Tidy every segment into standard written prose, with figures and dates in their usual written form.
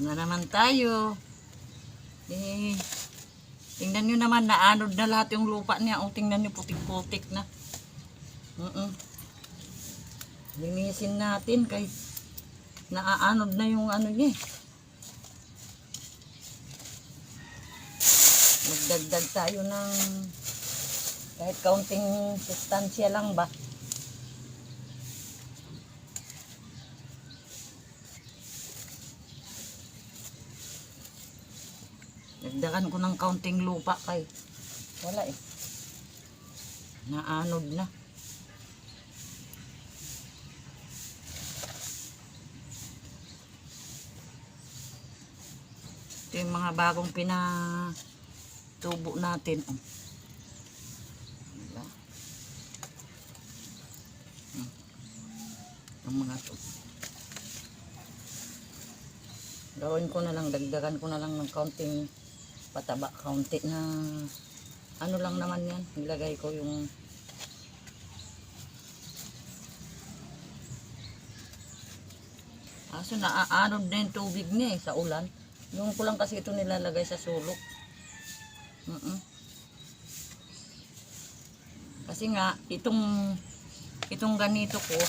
na naman tayo. Eh, tingnan nyo naman, naanod na lahat yung lupa niya. O, tingnan nyo, putik-putik na. Linisin natin kay naaanod na yung ano niya. Magdagdag tayo ng kahit kaunting sustansya lang ba. Dagdagan ko ng kaunting lupa kay wala eh. Naanod na. Ito yung mga bagong pinatubo natin. Ang mga to. Gawin ko na lang, dagdagan ko na lang ng kaunting pataba, kaunti na ano lang naman yan. Nilagay ko yung aso naaanod na yung tubig niya eh, sa ulan. Yung ko lang kasi ito nilalagay sa sulok. Kasi nga itong ganito ko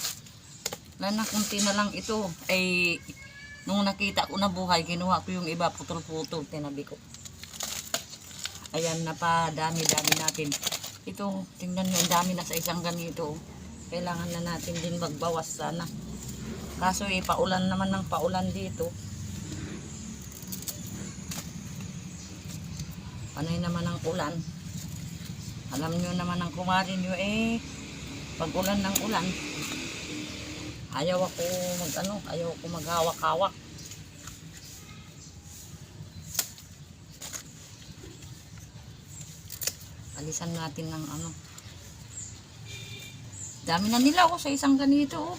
na nakunti na lang ito ay nung nakita ko na buhay, kinuha ko yung iba, putol-putol, tinabi ko. Ayan, napadami-dami natin. Ito, tingnan nyo, ang dami na sa isang ganito. Kailangan na natin din magbawas sana. Kaso paulan naman ng paulan dito. Panay naman ang ulan. Alam nyo naman ang kumarin nyo pag ulan ng ulan, ayaw ako maghawak-hawak. Alisan natin ng dami na nila sa isang ganito.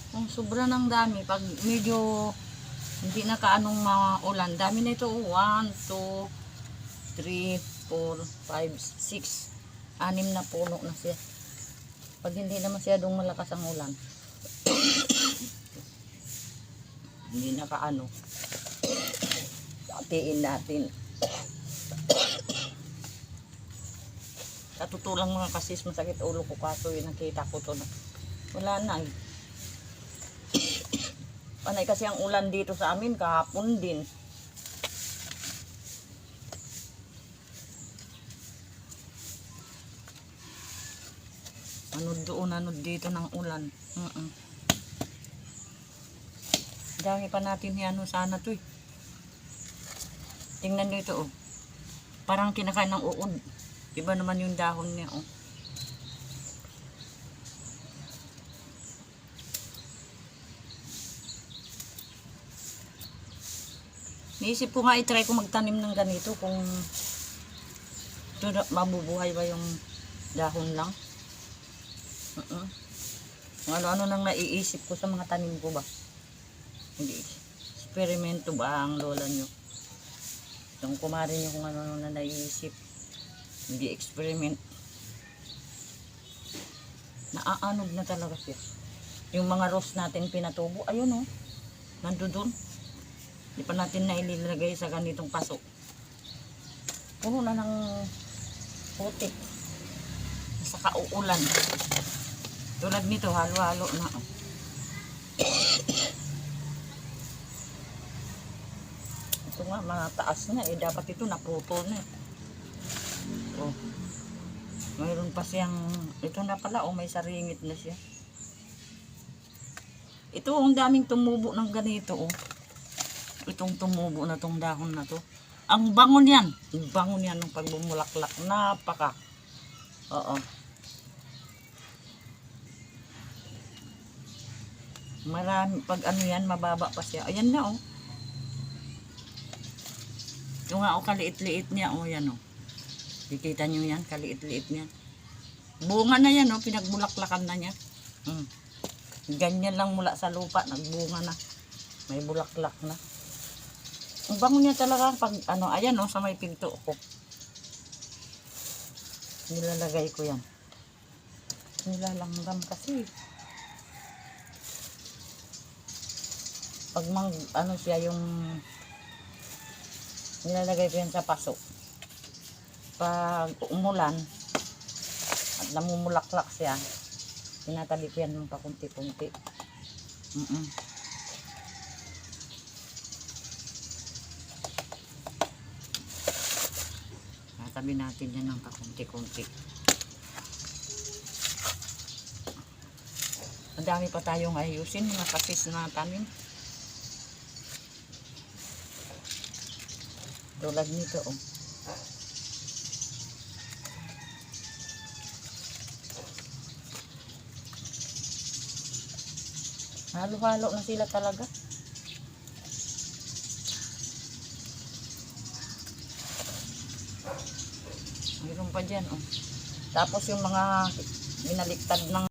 Kung sobra ng dami, pag medyo hindi na kaanong maulan, dami na ito. 1, 2, 3, 4, 5, 6, 6 na puno na siya. Pag hindi na masyadong malakas ang ulan, hindi na hatiin natin. Katutulang mga kasis, masakit ulo ko kaso nakita ko to na wala na eh. Panay kasi ang ulan dito sa amin kahapon din. Anod doon, anod dito ng ulan. Dami pa natin sana to eh. Tingnan nyo ito Parang kinakain ng uod. Iba naman yung dahon niya Naisip ko nga i-try ko magtanim ng ganito kung mabubuhay ba yung dahon lang. Ano-ano nang naiisip ko sa mga tanim ko ba. Hindi. Eksperimento ba ang lola nyo? Yung kumari nyo kung ano na naiisip. Hindi experiment. Naaanog na talaga siya. Yung mga rose natin pinatubo. Ayun nandun. Hindi pa natin na ililagay sa ganitong paso. Puno na ng putik. Sa kauulan. Tulad nito, halo-halo na. Ito nga, mataas na dapat ito naputol na mayroon pa siyang, ito na pala may saringit na siya. Ito, ang daming tumubo ng ganito Itong tumubo na tong dahon na to. Ang bangon yan. Ang bangon yan ng pagbumulaklak. Napaka. Marami. Pag yan, mababa pa siya. Ayan na Yung nga kaliit-liit niya yan Kikita nyo yan, kaliit-liit niya. Bunga na yan pinagbulaklakan na niya. Ganyan lang mula sa lupa, nagbunga na. May bulaklak na. Ang bango niya talaga pag ayan sa may pinto ko. Nilalagay ko yan. Nilalanggam kasi. Pag ano siya yung nilalagay ko yan sa paso. Pag umulan at namumulaklak siya, tinatabi ko yan ng pakunti-kunti. Tatabi natin yan ng pakunti-kunti. Madami pa tayong ayusin, mga kasis na tanim. Tulad nito, oh. Halo-halo na sila talaga. Mayroon pa dyan, oh. Tapos yung mga binaliktad ng